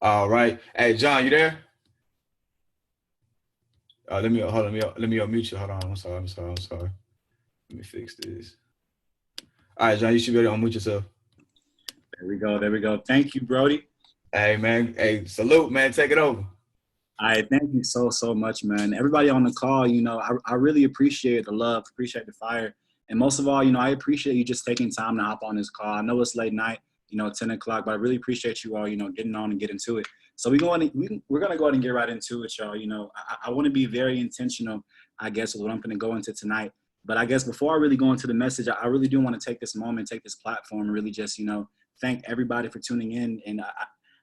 All right. Hey, John, you there? Let me hold on. Let me unmute you. Hold on. I'm sorry. Let me fix this. All right, John, you should be able to unmute yourself. There we go. There we go. Thank you, Brody. Hey, man. Hey, salute, man. Take it over. I thank you so much, man. Everybody on the call, I really appreciate the love, appreciate the fire. And most of all, I appreciate you just taking time to hop on this call. I know it's late night, 10 o'clock, but I really appreciate you all, getting on and getting to it. So we're going to go ahead and get right into it, y'all. I want to be very intentional, I guess, with what I'm going to go into tonight. But I guess before I really go into the message, I really do want to take this moment, take this platform, and really just, thank everybody for tuning in. And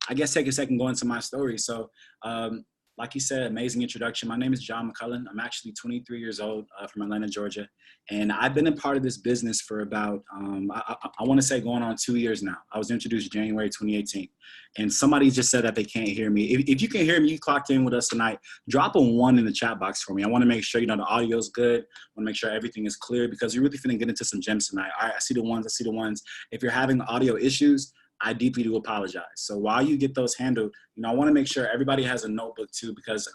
I guess take a second, go into my story. So, like you said, amazing introduction. My name is John McCullen. I'm actually 23 years old from Atlanta, Georgia. And I've been a part of this business for about, I want to say going on 2 years now. I was introduced January 2018. And somebody just said that they can't hear me. If you can hear me, you clocked in with us tonight, drop a 1 in the chat box for me. I want to make sure, the audio is good. I want to make sure everything is clear because we're really finna get into some gems tonight. All right, I see the ones. If you're having audio issues, I deeply do apologize. So while you get those handled, I want to make sure everybody has a notebook too, because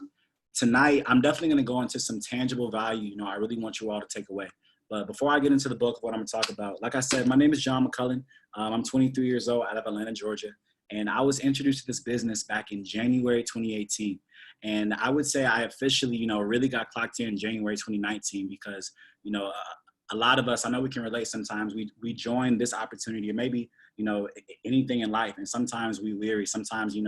tonight I'm definitely going to go into some tangible value. I really want you all to take away. But before I get into the book of what I'm going to talk about, like I said, my name is John McCullen. I'm 23 years old out of Atlanta, Georgia. And I was introduced to this business back in January 2018. And I would say I officially, really got clocked in January 2019 because, a lot of us, I know we can relate sometimes, we join this opportunity or maybe, anything in life. And sometimes we weary, sometimes, we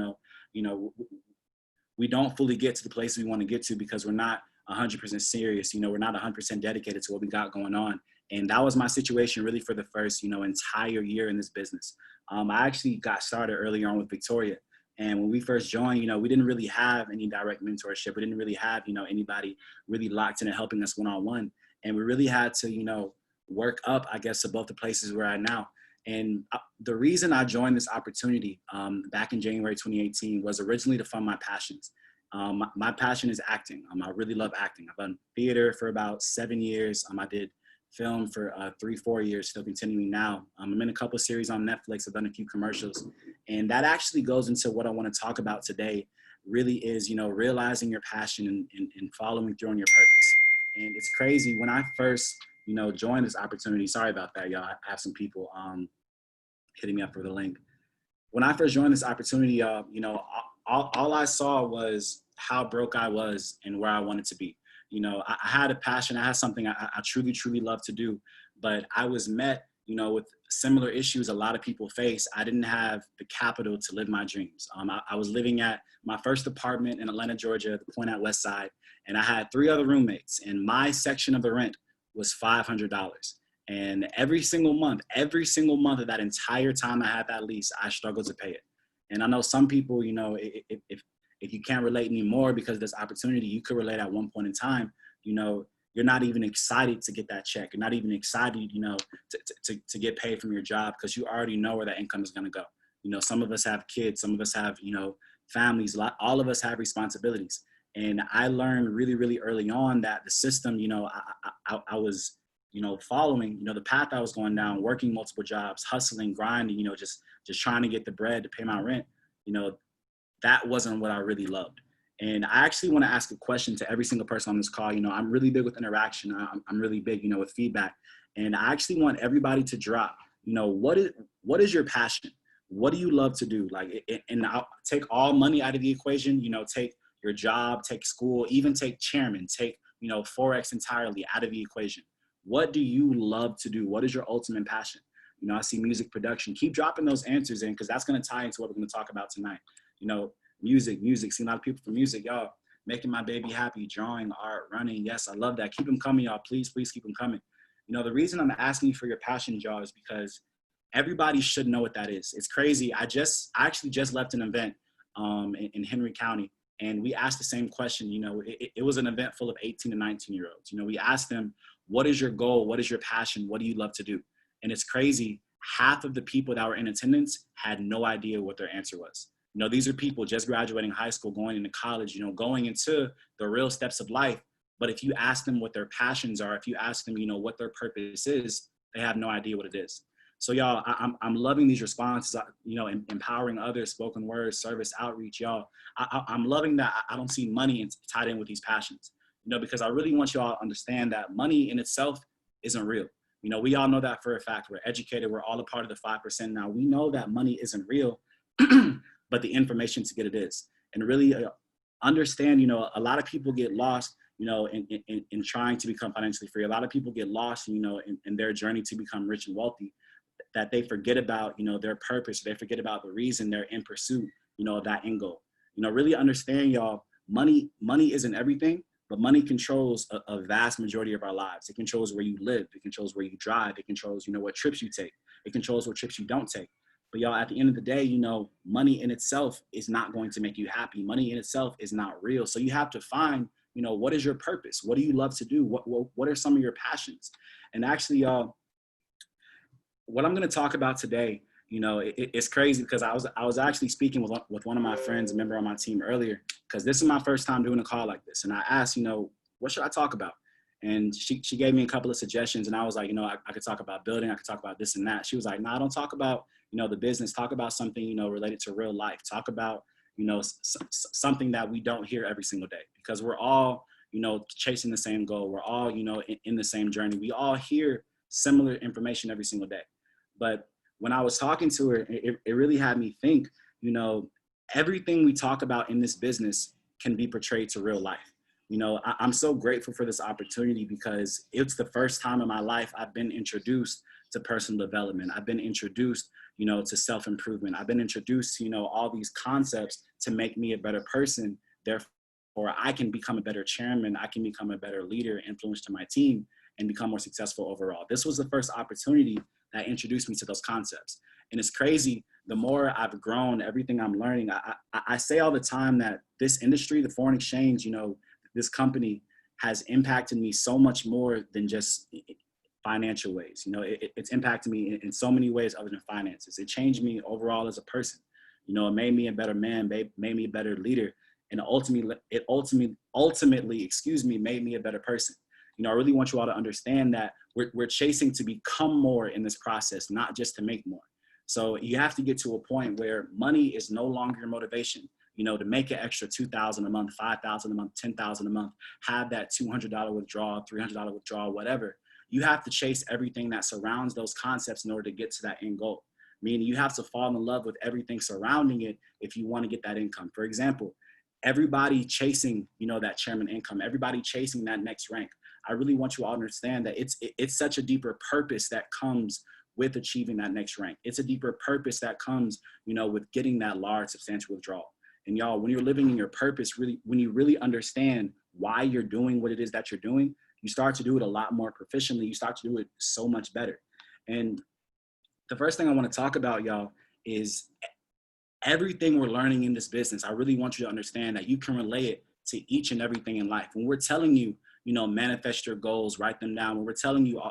don't fully get to the place we want to get to because we're not 100% serious. We're not 100% dedicated to what we got going on. And that was my situation really for the first, entire year in this business. I actually got started early on with Victoria. And when we first joined, we didn't really have any direct mentorship. We didn't really have, anybody really locked in and helping us one-on-one. And we really had to, work up, I guess, to both the places we're at now. And the reason I joined this opportunity back in January 2018 was originally to fund my passions. My passion is acting. I really love acting. I've done theater for about 7 years. I did film for 3-4 years, still continuing now. I'm in a couple of series on Netflix. I've done a few commercials. And that actually goes into what I want to talk about today, really is, realizing your passion and following through on your purpose. And it's crazy. When I first, joined this opportunity, sorry about that, y'all. I have some people hitting me up for the link. When I first joined this opportunity, all I saw was how broke I was and where I wanted to be. I had a passion. I had something I truly love to do, but I was met, with similar issues a lot of people face. I didn't have the capital to live my dreams. I was living at my first apartment in Atlanta, Georgia, the Point at West Side, and I had 3 other roommates, and my section of the rent was $500. And every single month of that entire time I had that lease, I struggled to pay it. And I know some people, if you can't relate anymore because of this opportunity, you could relate at one point in time, you're not even excited to get that check. You're not even excited, to get paid from your job because you already know where that income is going to go. Some of us have kids, some of us have, families, all of us have responsibilities. And I learned really early on that the system, I was, following, the path I was going down, working multiple jobs, hustling, grinding, just trying to get the bread to pay my rent, that wasn't what I really loved. And I actually want to ask a question to every single person on this call. I'm really big with interaction. I'm really big, with feedback. And I actually want everybody to drop, what is your passion? What do you love to do? And I'll take all money out of the equation, take your job, take school, even take chairman, take, Forex entirely out of the equation. What do you love to do? What is your ultimate passion? I see music production. Keep dropping those answers in because that's going to tie into what we're going to talk about tonight. Music. See a lot of people from music, y'all, making my baby happy, drawing, art, running. Yes, I love that. Keep them coming, y'all. Please keep them coming. The reason I'm asking you for your passion, y'all, is because everybody should know what that is. It's crazy. I actually just left an event in Henry County, and we asked the same question. It was an event full of 18 to 19-year-olds. We asked them, what is your goal? What is your passion? What do you love to do? And it's crazy. Half of the people that were in attendance had no idea what their answer was. These are people just graduating high school, going into college, going into the real steps of life. But if you ask them what their passions are, if you ask them, what their purpose is, they have no idea what it is. So y'all, I'm loving these responses, you know, empowering others, spoken word, service, outreach, y'all. I'm loving that I don't see money tied in with these passions, you know, because I really want y'all to understand that money in itself isn't real. You know, we all know that for a fact. We're educated. We're all a part of the 5% now. We know that money isn't real, but the information to get it is. And really understand, you know, a lot of people get lost, you know, in trying to become financially free. A lot of people get lost, you know, in their journey to become rich and wealthy, that they forget about, you know, their purpose. They forget about the reason they're in pursuit, you know, of that end goal. You know, really understand, y'all, money isn't everything, but money controls a vast majority of our lives. It controls where you live. It controls where you drive. It controls, you know, what trips you take. It controls what trips you don't take. But y'all, at the end of the day, you know, money in itself is not going to make you happy. Money in itself is not real. So you have to find, you know, what is your purpose? What do you love to do? What are some of your passions? And actually, y'all, what I'm going to talk about today, you know, it's crazy because I was actually speaking with one of my friends, a member on my team earlier, because this is my first time doing a call like this. And I asked, you know, what should I talk about? And she gave me a couple of suggestions, and I was like, you know, I could talk about building. I could talk about this and that. She was like, no, don't talk about, you know, the business. Talk about something, you know, related to real life. Talk about, you know, something that we don't hear every single day, because we're all, you know, chasing the same goal. We're all, you know, in the same journey. We all hear similar information every single day. But when I was talking to her, it really had me think, you know, everything we talk about in this business can be portrayed to real life. You know, I'm so grateful for this opportunity because it's the first time in my life I've been introduced to personal development. I've been introduced, you know, to self-improvement. I've been introduced to, you know, all these concepts to make me a better person. Therefore, I can become a better chairman. I can become a better leader, influence to my team, and become more successful overall. This was the first opportunity that introduced me to those concepts. And it's crazy, the more I've grown, everything I'm learning, I say all the time that this industry, the foreign exchange, you know, this company has impacted me so much more than just financial ways. You know, it's impacted me in so many ways other than finances. It changed me overall as a person. You know, it made me a better man, made me a better leader. And ultimately, made me a better person. You know, I really want you all to understand that we're chasing to become more in this process, not just to make more. So you have to get to a point where money is no longer your motivation. You know, to make an extra $2,000 a month, $5,000 a month, $10,000 a month, have that $200 withdrawal, $300 withdrawal, whatever. You have to chase everything that surrounds those concepts in order to get to that end goal. Meaning you have to fall in love with everything surrounding it if you want to get that income. For example, everybody chasing, you know, that chairman income, everybody chasing that next rank. I really want you all to understand that it's such a deeper purpose that comes with achieving that next rank. It's a deeper purpose that comes, you know, with getting that large substantial withdrawal. And y'all, when you're living in your purpose, really, when you really understand why you're doing what it is that you're doing, you start to do it a lot more proficiently. You start to do it so much better. And the first thing I want to talk about, y'all, is everything we're learning in this business. I really want you to understand that you can relate it to each and everything in life. When we're telling you, you know, manifest your goals, write them down. When we're telling you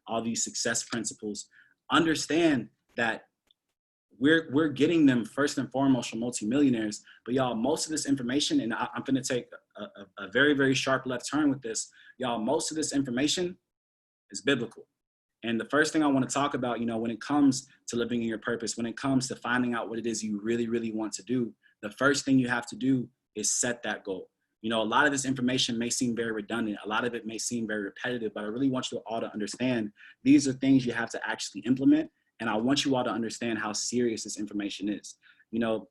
all these success principles, understand that we're getting them first and foremost from multimillionaires. But y'all, most of this information, and I'm going to take a very, very sharp left turn with this. Y'all, most of this information is biblical. And the first thing I want to talk about, you know, when it comes to living in your purpose, when it comes to finding out what it is you really, really want to do, the first thing you have to do is set that goal. You know, a lot of this information may seem very redundant. A lot of it may seem very repetitive, but I really want you all to understand these are things you have to actually implement. And I want you all to understand how serious this information is. You know,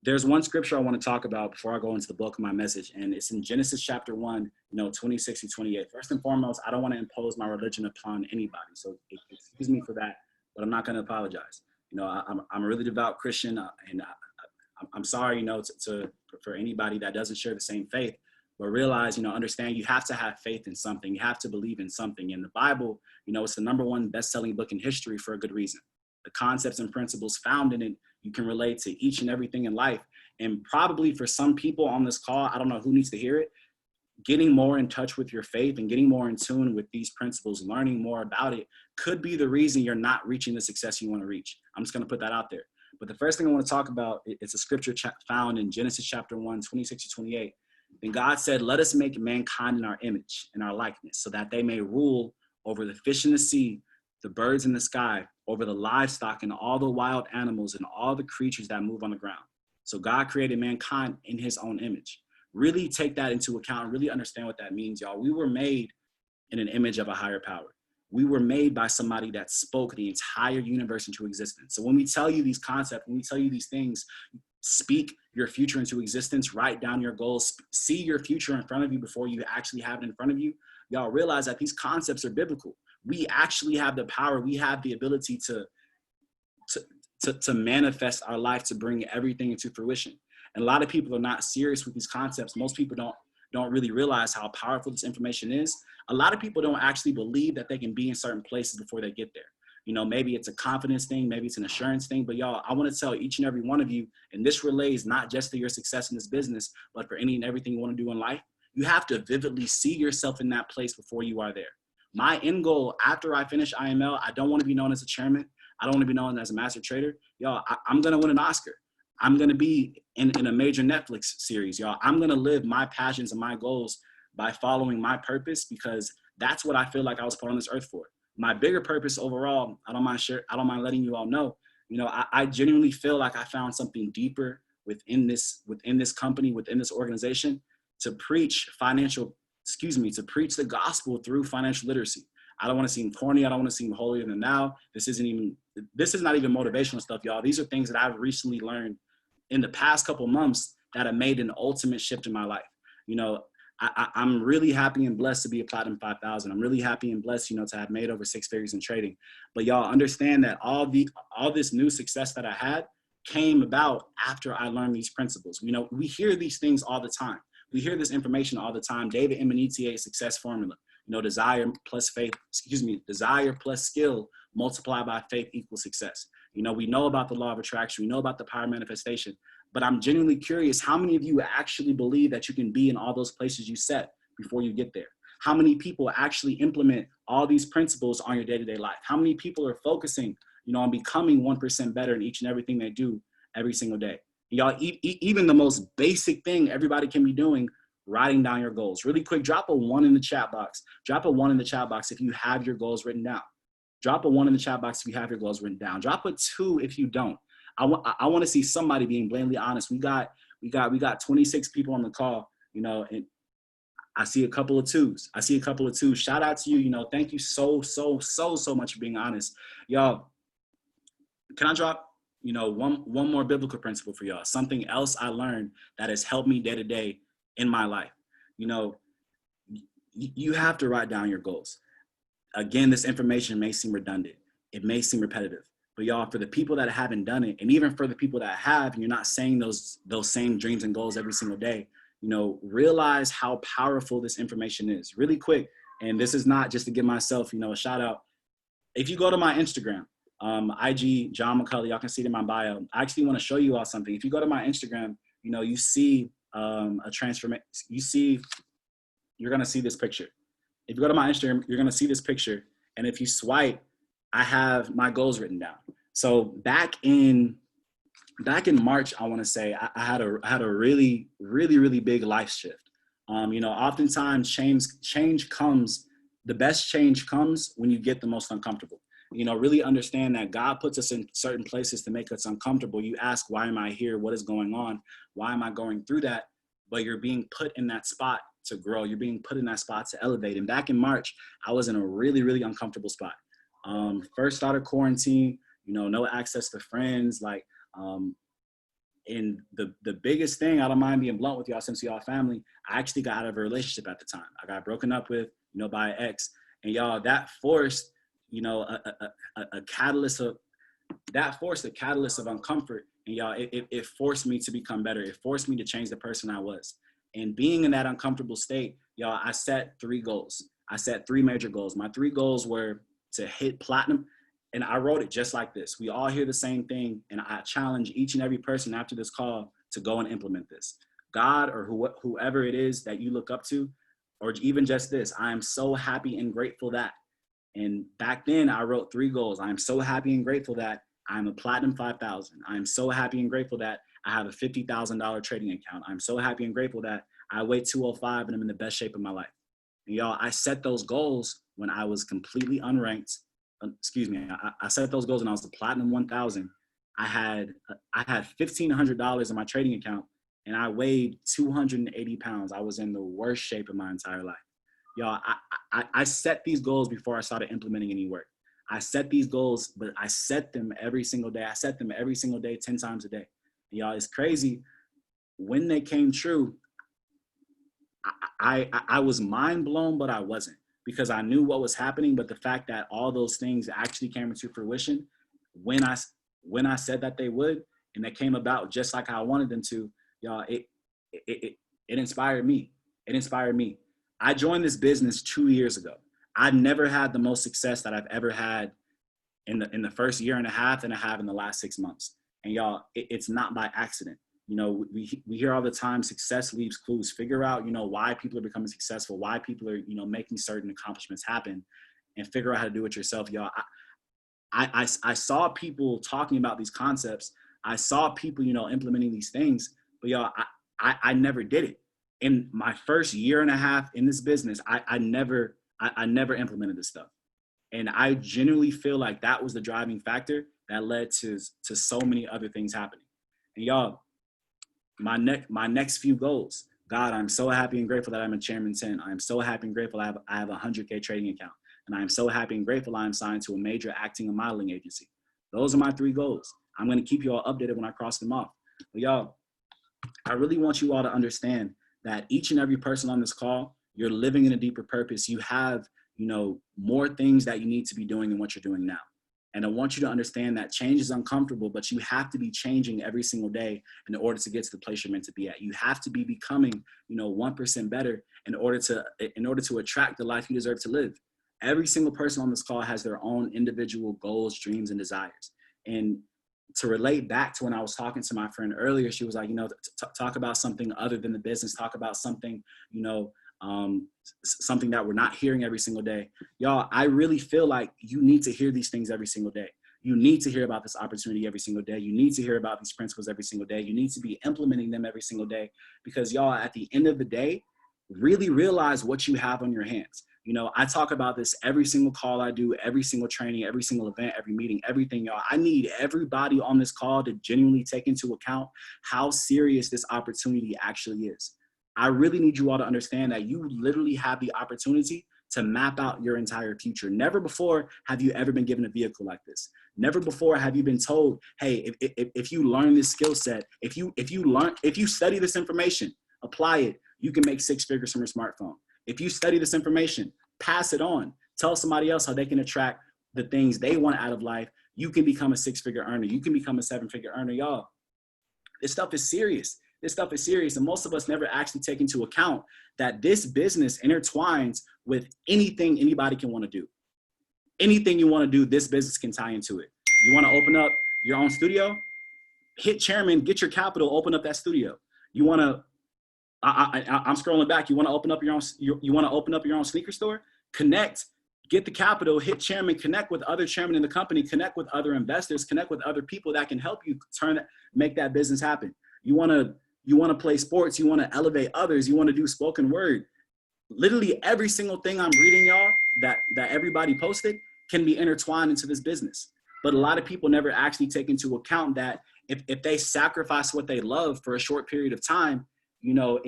there's one scripture I want to talk about before I go into the bulk of my message. And it's in Genesis chapter 1, you know, 26 to 28. First and foremost, I don't want to impose my religion upon anybody. So excuse me for that, but I'm not going to apologize. You know, I'm a really devout Christian, and I'm sorry, you know, for anybody that doesn't share the same faith, but realize, you know, understand you have to have faith in something. You have to believe in something. And the Bible, you know, it's the #1 best-selling book in history for a good reason. The concepts and principles found in it, you can relate to each and everything in life. And probably for some people on this call, I don't know who needs to hear it, getting more in touch with your faith and getting more in tune with these principles, learning more about it could be the reason you're not reaching the success you want to reach. I'm just going to put that out there. But the first thing I want to talk about is a scripture found in Genesis chapter 1, 26 to 28. And God said, let us make mankind in our image, in our likeness, so that they may rule over the fish in the sea, the birds in the sky, over the livestock and all the wild animals and all the creatures that move on the ground. So God created mankind in his own image. Really take that into account, really understand what that means, y'all. We were made in an image of a higher power. We were made by somebody that spoke the entire universe into existence. So when we tell you these concepts, when we tell you these things, speak your future into existence, write down your goals, see your future in front of you before you actually have it in front of you, y'all realize that these concepts are biblical. We actually have the power, we have the ability to manifest our life, to bring everything into fruition. And a lot of people are not serious with these concepts. Most people don't really realize how powerful this information is. A lot of people don't actually believe that they can be in certain places before they get there. You know, maybe it's a confidence thing, maybe it's an assurance thing, but y'all, I want to tell each and every one of you, and this relays not just to your success in this business, but for any and everything you want to do in life, you have to vividly see yourself in that place before you are there. My end goal after I finish IML, I don't want to be known as a chairman. I don't want to be known as a master trader. Y'all, I'm going to win an Oscar. I'm going to be in a major Netflix series, y'all. I'm going to live my passions and my goals by following my purpose, because that's what I feel like I was put on this earth for. My bigger purpose overall, I don't mind letting you all know, you know, I genuinely feel like I found something deeper within this company, within this organization, to preach to preach the gospel through financial literacy. I don't want to seem corny. I don't want to seem holier than thou. This is not even motivational stuff, y'all. These are things that I've recently learned in the past couple months that have made an ultimate shift in my life. You know, I'm really happy and blessed to be a Platinum 5000. I'm really happy and blessed, you know, to have made over 6 figures in trading. But y'all understand that all this new success that I had came about after I learned these principles. You know, we hear these things all the time. We hear this information all the time. David Emanetier success formula. You know, desire plus skill multiplied by faith equals success. You know, we know about the law of attraction. We know about the power of manifestation. But I'm genuinely curious, how many of you actually believe that you can be in all those places you set before you get there? How many people actually implement all these principles on your day-to-day life? How many people are focusing, you know, on becoming 1% better in each and everything they do every single day? Y'all, even the most basic thing everybody can be doing, writing down your goals. Really quick, drop a 1 in the chat box. Drop a 1 in the chat box if you have your goals written down. Drop a 1 in the chat box if you have your goals written down. Drop a 2 if you don't. I want to see somebody being blatantly honest. We got 26 people on the call, you know, and I see a couple of 2s. Shout out to you. You know, thank you so much for being honest. Y'all, can I drop, you know, one more biblical principle for y'all? Something else I learned that has helped me day to day in my life. You know, you have to write down your goals. Again, this information may seem redundant. It may seem repetitive. But y'all, for the people that haven't done it, and even for the people that have, and you're not saying those same dreams and goals every single day, you know, realize how powerful this information is. Really quick, and this is not just to give myself, you know, a shout out. If you go to my Instagram, IG John McCulley, y'all can see it in my bio. I actually want to show you all something. If you go to my Instagram, you know, you see a transformation. You're gonna see this picture. If you go to my Instagram, you're gonna see this picture, and if you swipe, I have my goals written down. So back in March, I want to say I had a really big life shift. You know, oftentimes change comes. The best change comes when you get the most uncomfortable. You know, really understand that God puts us in certain places to make us uncomfortable. You ask, why am I here? What is going on? Why am I going through that? But you're being put in that spot to grow. You're being put in that spot to elevate. And back in March, I was in a really uncomfortable spot. First started quarantine, you know, no access to friends, like, and the biggest thing, I don't mind being blunt with y'all since y'all family, I actually got out of a relationship at the time. I got broken up with, you know, by an ex, and y'all, that forced, you know, a catalyst of uncomfort, and y'all, it forced me to become better. It forced me to change the person I was. And being in that uncomfortable state, y'all, I set 3 goals. I set 3 major goals. My 3 goals were to hit platinum. And I wrote it just like this. We all hear the same thing. And I challenge each and every person after this call to go and implement this. God or whoever it is that you look up to, or even just this, I am so happy and grateful that. And back then I wrote 3 goals. I am so happy and grateful that I'm a Platinum 5000. I am so happy and grateful that I have a $50,000 trading account. I'm so happy and grateful that I weigh 205 and I'm in the best shape of my life. And y'all, I set those goals when I was completely unranked. excuse me, I set those goals when I was the platinum 1000. I had $1,500 in my trading account, and I weighed 280 pounds. I was in the worst shape of my entire life. Y'all, I set these goals before I started implementing any work. I set these goals, but I set them every single day. I set them every single day, 10 times a day. And y'all, it's crazy. When they came true, I was mind blown, but I wasn't, because I knew what was happening. But the fact that all those things actually came into fruition when I said that they would, and they came about just like I wanted them to, y'all, it inspired me. It inspired me. I joined this business 2 years ago. I never had the most success that I've ever had in the first year and a half than I have in the last 6 months. And y'all, it's not by accident. You know, we hear all the time, success leaves clues. Figure out, you know, why people are becoming successful, why people are, you know, making certain accomplishments happen, and figure out how to do it yourself. Y'all, I saw people talking about these concepts. I saw people, you know, implementing these things, but y'all, I never did it. In my first year and a half in this business, I never implemented this stuff. And I genuinely feel like that was the driving factor that led to so many other things happening. And y'all, my next few goals. God, I'm so happy and grateful that I'm a Chairman 10. I'm so happy and grateful I have a 100K trading account. And I'm so happy and grateful I'm signed to a major acting and modeling agency. Those are my 3 goals. I'm going to keep you all updated when I cross them off. But y'all, I really want you all to understand that each and every person on this call, you're living in a deeper purpose. You have, you know, more things that you need to be doing than what you're doing now. And I want you to understand that change is uncomfortable, but you have to be changing every single day in order to get to the place you're meant to be at. You have to be becoming, you know, 1% better in order to attract the life you deserve to live. Every single person on this call has their own individual goals, dreams, and desires. And to relate back to when I was talking to my friend earlier, she was like, you know, talk about something other than the business, talk about something, you know, something that we're not hearing every single day. Y'all, I really feel like you need to hear these things every single day. You need to hear about this opportunity every single day. You need to hear about these principles every single day. You need to be implementing them every single day, because y'all, at the end of the day, really realize what you have on your hands. You know, I talk about this every single call I do, every single training, every single event, every meeting, everything, y'all. I need everybody on this call to genuinely take into account how serious this opportunity actually is. I really need you all to understand that you literally have the opportunity to map out your entire future. Never before have you ever been given a vehicle like this. Never before have you been told, hey, if you learn this skill set, if you study this information, apply it, you can make 6 figures from your smartphone. If you study this information, pass it on. Tell somebody else how they can attract the things they want out of life. You can become a 6-figure earner. You can become a 7-figure earner. Y'all, this stuff is serious. This stuff is serious. And most of us never actually take into account that this business intertwines with anything anybody can want to do. Anything you want to do, this business can tie into it. You want to open up your own studio? Hit Chairman, get your capital, open up that studio. You want to, I'm scrolling back. You want to open up your own, you want to open up your own sneaker store? Connect, get the capital, hit Chairman, connect with other chairmen in the company, connect with other investors, connect with other people that can help you make that business happen. You want to play sports, you want to elevate others, you want to do spoken word. Literally every single thing I'm reading, y'all, that everybody posted can be intertwined into this business. But a lot of people never actually take into account that if they sacrifice what they love for a short period of time, you know,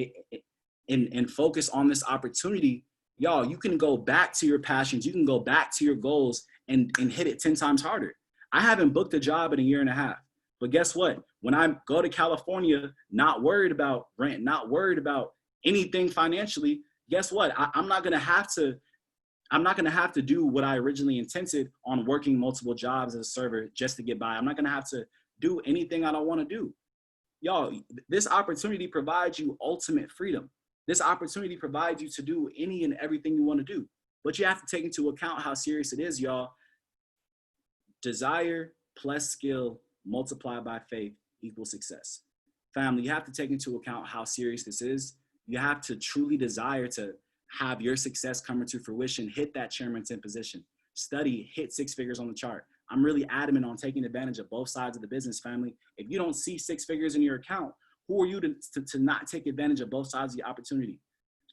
and focus on this opportunity, y'all, you can go back to your passions, you can go back to your goals and hit it 10 times harder. I haven't booked a job in a year and a half. But guess what? When I go to California, not worried about rent, not worried about anything financially, guess what? I'm not gonna have to do what I originally intended on working multiple jobs as a server just to get by. I'm not gonna have to do anything I don't want to do. Y'all, this opportunity provides you ultimate freedom. This opportunity provides you to do any and everything you want to do. But you have to take into account how serious it is, y'all. Desire plus skill multiplied by faith equals success. Family, you have to take into account how serious this is. You have to truly desire to have your success come into fruition, hit that Chairman 10 position, study, hit 6 figures on the chart. I'm really adamant on taking advantage of both sides of the business, family. If you don't see 6 figures in your account, who are you to not take advantage of both sides of the opportunity?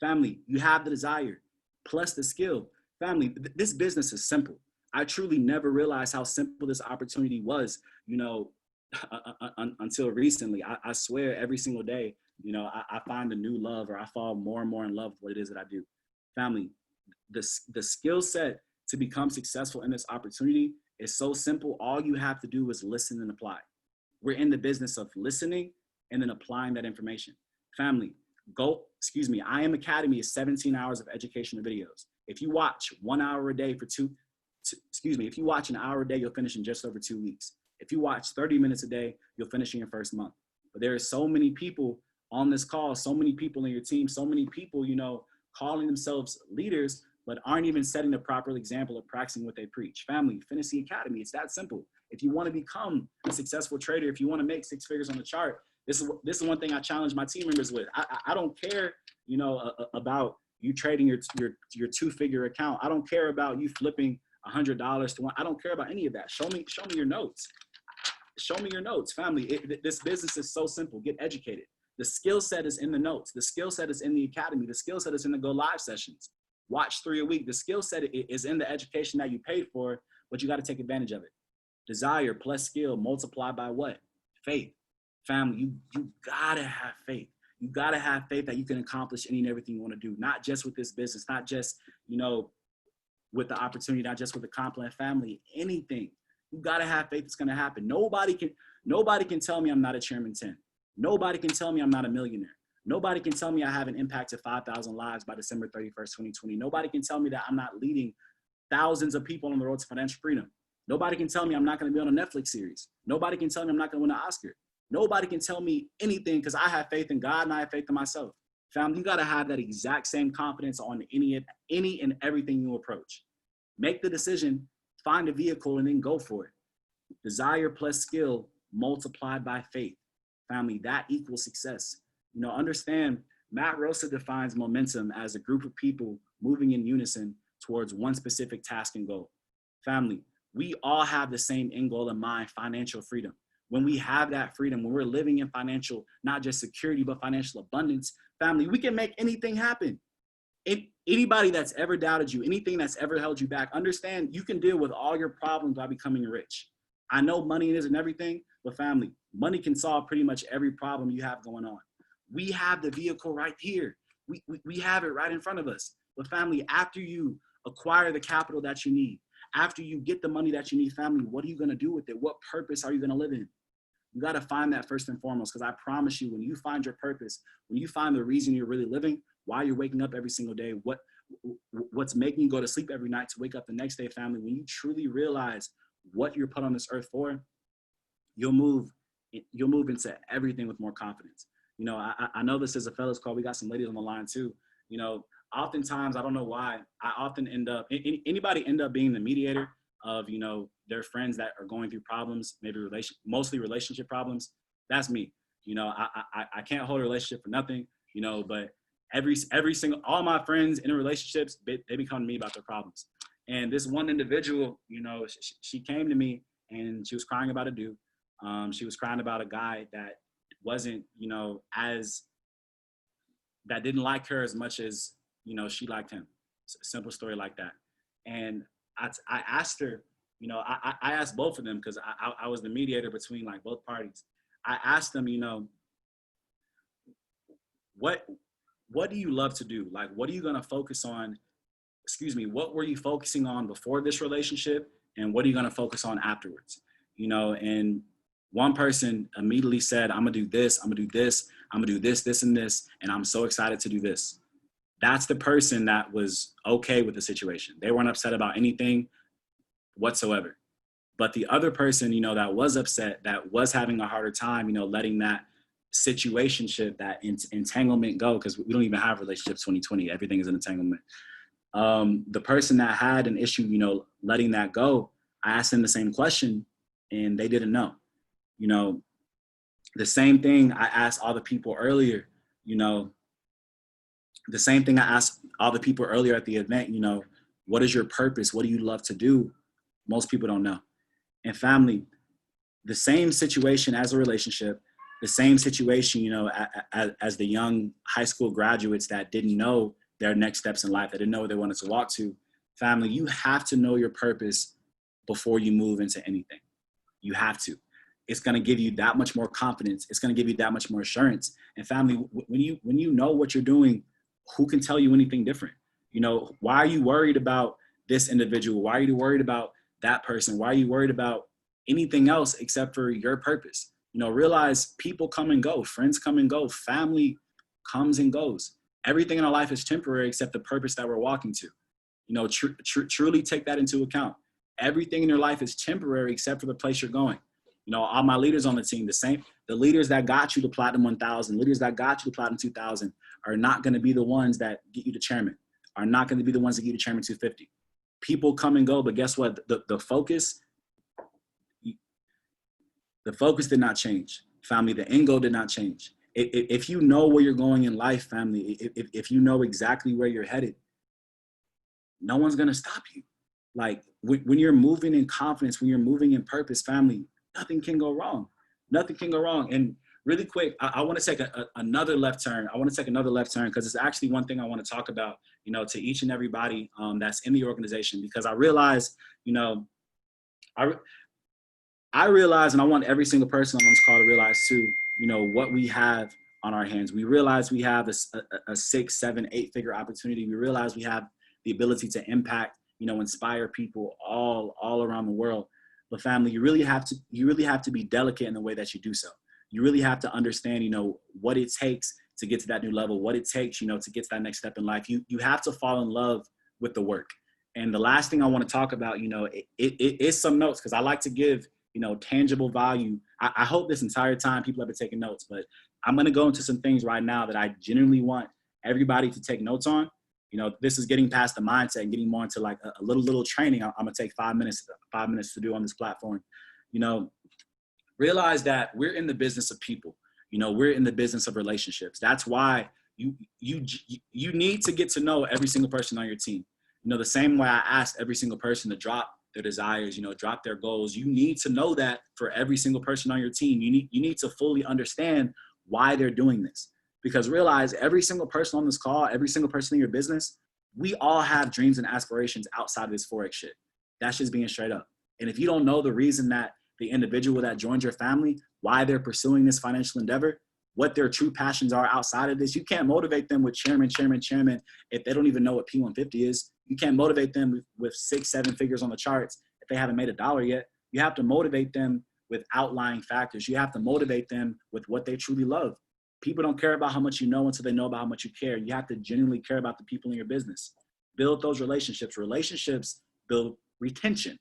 Family, you have the desire plus the skill. Family, this business is simple. I truly never realized how simple this opportunity was, you know, until recently. I swear every single day, you know, I find a new love, or I fall more and more in love with what it is that I do. Family, the skill set to become successful in this opportunity is so simple. All you have to do is listen and apply. We're in the business of listening and then applying that information. Family, I Am Academy is 17 hours of educational videos. If you watch 1 hour a day for if you watch an hour a day, you'll finish in just over 2 weeks. If you watch 30 minutes a day, you'll finish in your first month. But there are so many people on this call, so many people in your team, so many people, you know, calling themselves leaders, but aren't even setting the proper example of practicing what they preach. Family, finish the academy. It's that simple. If you want to become a successful trader, if you want to make 6 figures on the chart, this is one thing I challenge my team members with. I don't care, you know, about you trading your 2-figure account. I don't care about you flipping $100 to one. I don't care about any of that. Show me your notes. Show me your notes, family. This business is so simple. Get educated. The skill set is in the notes. The skill set is in the academy. The skill set is in the go live sessions. Watch 3 a week. The skill set is in the education that you paid for, but you got to take advantage of it. Desire plus skill multiplied by what? Faith. Family, you gotta have faith. You gotta have faith that you can accomplish any and everything you want to do, not just with this business, not just, you know, with the opportunity, not just with the Complan family, anything. You gotta have faith it's gonna happen. Nobody can tell me I'm not a chairman 10. Nobody can tell me I'm not a millionaire. Nobody can tell me I haven't impacted 5,000 lives by December 31st, 2020. Nobody can tell me that I'm not leading thousands of people on the road to financial freedom. Nobody can tell me I'm not going to be on a Netflix series. Nobody can tell me I'm not going to win an Oscar. Nobody can tell me anything because I have faith in God and I have faith in myself. Family, you got to have that exact same confidence on any and everything you approach. Make the decision, find a vehicle, and then go for it. Desire plus skill multiplied by faith. Family, that equals success. You know, understand, Matt Rosa defines momentum as a group of people moving in unison towards one specific task and goal. Family, we all have the same end goal in mind, financial freedom. When we have that freedom, when we're living in financial, not just security, but financial abundance, family, we can make anything happen. Anybody that's ever doubted you, anything that's ever held you back, understand you can deal with all your problems by becoming rich. I know money isn't everything, but family, money can solve pretty much every problem you have going on. We have the vehicle right here. We have it right in front of us. But family, after you acquire the capital that you need, after you get the money that you need, family, what are you going to do with it? What purpose are you going to live in? You got to find that first and foremost, because I promise you, when you find your purpose, when you find the reason you're really living, why you're waking up every single day, what's making you go to sleep every night to wake up the next day, family, when you truly realize what you're put on this earth for, you'll move into everything with more confidence. You know, I know this is a fellas call. We got some ladies on the line too. You know, oftentimes, I don't know why, I often anybody end up being the mediator of, you know, their friends that are going through problems, maybe mostly relationship problems. That's me. You know, I can't hold a relationship for nothing, you know, but all my friends in relationships, they become to me about their problems. And this one individual, you know, she came to me and she was crying about a dude. She was crying about a guy that wasn't, you know, that didn't like her as much as, you know, she liked him. Simple story like that. And I asked her, you know, I asked both of them, because I was the mediator between like both parties. I asked them, you know, what do you love to do? Like, what are you going to focus on? What were you focusing on before this relationship? And what are you going to focus on afterwards? You know, and one person immediately said, I'm going to do this, I'm going to do this, I'm going to do this, this, and this, and I'm so excited to do this. That's the person that was okay with the situation. They weren't upset about anything whatsoever. But the other person, you know, that was upset, that was having a harder time, you know, letting that situationship, that entanglement go, because we don't even have relationships 2020. Everything is an entanglement. The person that had an issue, you know, letting that go, I asked them the same question and they didn't know. You know, the same thing I asked all the people earlier, you know, the same thing I asked all the people earlier at the event, you know, what is your purpose? What do you love to do? Most people don't know. And family, the same situation as a relationship, the same situation, you know, as the young high school graduates that didn't know their next steps in life, that didn't know where they wanted to walk to. Family, you have to know your purpose before you move into anything. You have to. It's going to give you that much more confidence. It's going to give you that much more assurance. And family, when you know what you're doing, who can tell you anything different? You know, why are you worried about this individual? Why are you worried about that person? Why are you worried about anything else except for your purpose? You know, realize people come and go, friends come and go, family comes and goes. Everything in our life is temporary except the purpose that we're walking to. You know, truly take that into account. Everything in your life is temporary except for the place you're going. You know, all my leaders on the team, the leaders that got you to Platinum 1000, leaders that got you to Platinum 2000 are not going to be the ones that get you to chairman, are not going to be the ones that get you to chairman 250. People come and go, but guess what? The focus did not change. Family, the end goal did not change. If you know where you're going in life, family, if you know exactly where you're headed, no one's going to stop you. Like when you're moving in confidence, when you're moving in purpose, family, nothing can go wrong. Nothing can go wrong. And really quick, I want to take another left turn. I want to take another left turn because it's actually one thing I want to talk about, you know, to each and everybody that's in the organization, because I realize, you know, I realize, and I want every single person on this call to realize too, you know, what we have on our hands. We realize we have a 6, 7, 8-figure opportunity. We realize we have the ability to impact, you know, inspire people all around the world. But family, you really have to be delicate in the way that you do so. You really have to understand, you know, what it takes to get to that new level, what it takes, you know, to get to that next step in life. You have to fall in love with the work. And the last thing I want to talk about, you know, it is some notes, because I like to give, you know, tangible value. I hope this entire time people have been taking notes, but I'm going to go into some things right now that I genuinely want everybody to take notes on. You know, this is getting past the mindset and getting more into like a little training. I'm going to take 5 minutes to do on this platform. You know, realize that we're in the business of people. You know, we're in the business of relationships. That's why you need to get to know every single person on your team. You know, the same way I asked every single person to drop their desires, you know, drop their goals. You need to know that for every single person on your team. You need to fully understand why they're doing this. Because realize every single person on this call, every single person in your business, we all have dreams and aspirations outside of this Forex shit. That's just being straight up. And if you don't know the reason that the individual that joined your family, why they're pursuing this financial endeavor, what their true passions are outside of this, you can't motivate them with chairman if they don't even know what P150 is. You can't motivate them with 6, 7 figures on the charts if they haven't made $1 yet. You have to motivate them with outlying factors. You have to motivate them with what they truly love. People don't care about how much you know until they know about how much you care. You have to genuinely care about the people in your business. Build those relationships. Relationships build retention.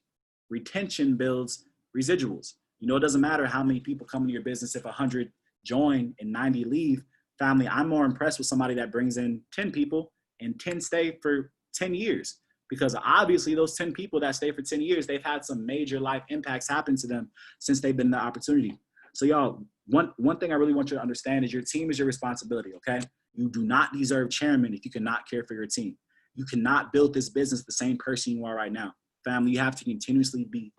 Retention builds residuals. You know, it doesn't matter how many people come into your business. If 100 join and 90 leave, family, I'm more impressed with somebody that brings in 10 people and 10 stay for 10 years. Because obviously those 10 people that stay for 10 years, they've had some major life impacts happen to them since they've been in the opportunity. So y'all, one thing I really want you to understand is your team is your responsibility, okay? You do not deserve chairman if you cannot care for your team. You cannot build this business the same person you are right now. Family, you have to continuously be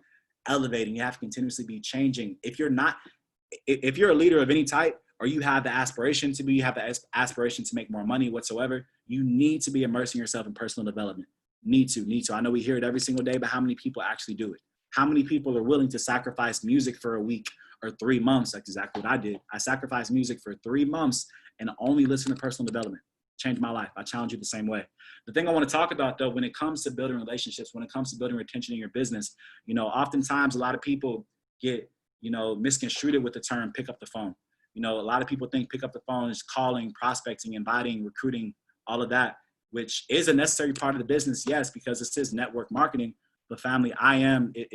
elevating. You have to continuously be changing. If you're a leader of any type, or you have the aspiration to be, you have the aspiration to make more money whatsoever, you need to be immersing yourself in personal development. Need to. I know we hear it every single day, but how many people actually do it? How many people are willing to sacrifice music for a week or 3 months? That's exactly what I did. I sacrificed music for 3 months and only listen to personal development. Changed my life. I challenge you the same way. The thing I want to talk about though, when it comes to building relationships, when it comes to building retention in your business, you know, oftentimes a lot of people get, you know, misconstrued with the term pick up the phone. You know, a lot of people think pick up the phone is calling, prospecting, inviting, recruiting, all of that, which is a necessary part of the business, yes, because it is network marketing. But family, it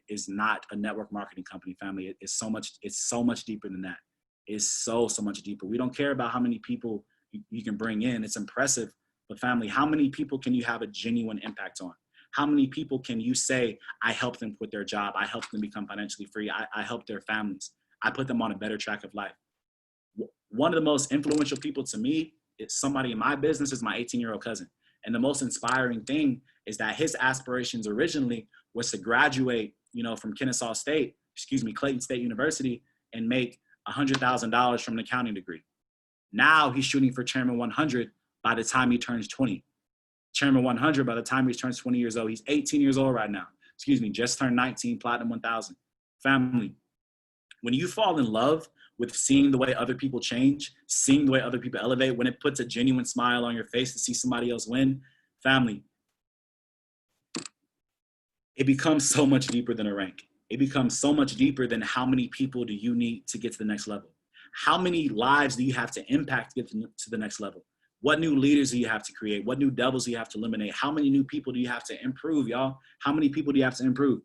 is not a network marketing company, family. It's so much deeper than that. It's so much deeper. We don't care about how many people you can bring in. It's impressive. But family, how many people can you have a genuine impact on? How many people can you say, I helped them quit their job. I helped them become financially free. I helped their families. I put them on a better track of life. One of the most influential people to me is somebody in my business is my 18-year-old cousin. And the most inspiring thing is that his aspirations originally was to graduate, you know, from Clayton State University and make $100,000 from an accounting degree. Now he's shooting for Chairman 100 by the time he turns 20. Chairman 100 by the time he turns 20 years old. He's 18 years old right now. just turned 19, platinum 1000. Family, when you fall in love with seeing the way other people change, seeing the way other people elevate, when it puts a genuine smile on your face to see somebody else win, family, it becomes so much deeper than a rank. It becomes so much deeper than how many people do you need to get to the next level? How many lives do you have to impact to get to the next level? What new leaders do you have to create? What new devils do you have to eliminate? How many new people do you have to improve, y'all? How many people do you have to improve?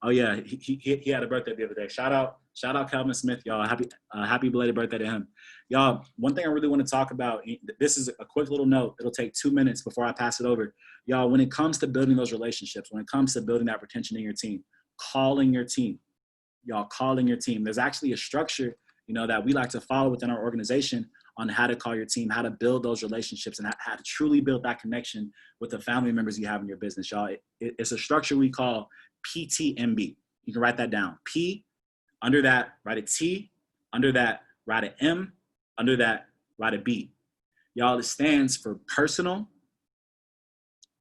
Oh yeah, he had a birthday the other day. Shout out Calvin Smith, y'all. Happy belated birthday to him. Y'all, one thing I really want to talk about, this is a quick little note. It'll take 2 minutes before I pass it over. Y'all, when it comes to building those relationships, when it comes to building that retention in your team, calling your team, y'all, calling your team. There's actually a structure, that we like to follow within our organization on how to call your team, how to build those relationships, and how to truly build that connection with the family members you have in your business, y'all. It's a structure we call PTMB. You can write that down. P, under that, write a T, under that, write an M, under that, write a B. Y'all, it stands for personal,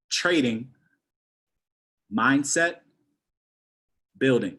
trading, mindset, building.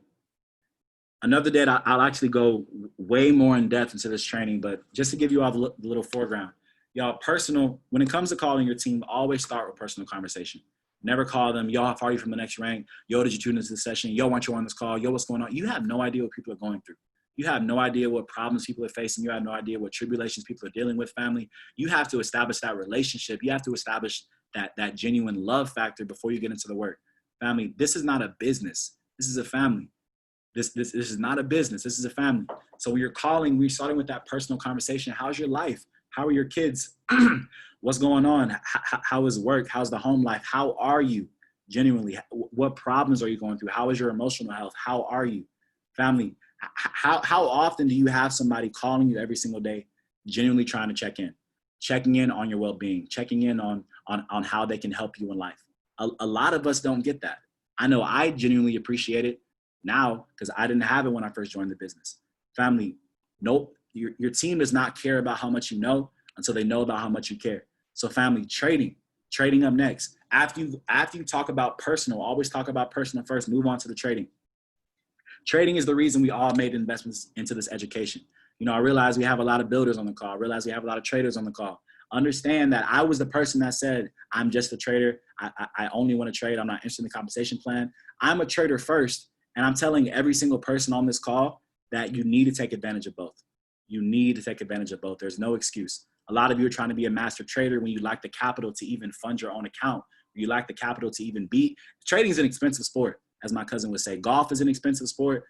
Another day, I'll actually go way more in depth into this training, but just to give you all the little foreground, y'all, personal, when it comes to calling your team, always start with personal conversation. Never call them, yo, how far are you from the next rank? Yo, did you tune into the session? Yo, aren't you on this call? Yo, what's going on? You have no idea what people are going through. You have no idea what problems people are facing. You have no idea what tribulations people are dealing with, family. You have to establish that relationship. You have to establish that genuine love factor before you get into the work. Family, this is not a business. This is a family. This is not a business. This is a family. So when you're calling, we're starting with that personal conversation. How's your life? How are your kids? What's going on? How is work? How's the home life? How are you? Genuinely, what problems are you going through? How is your emotional health? How are you? Family, how often do you have somebody calling you every single day, genuinely trying to checking in on your well-being, checking in on how they can help you in life? A lot of us don't get that. I know I genuinely appreciate it now because I didn't have it when I first joined the business. Family, nope. Your team does not care about how much you know until they know about how much you care. So family, trading up next. After you talk about personal, always talk about personal first, move on to the trading. Trading is the reason we all made investments into this education. I realize we have a lot of builders on the call. I realize we have a lot of traders on the call. Understand that I was the person that said, I'm just a trader. I only want to trade. I'm not interested in the compensation plan. I'm a trader first. And I'm telling every single person on this call that you need to take advantage of both. You need to take advantage of both. There's no excuse. A lot of you are trying to be a master trader when you lack the capital to even fund your own account. You lack the capital to even beat. Trading is an expensive sport, as my cousin would say. Golf is an expensive sport.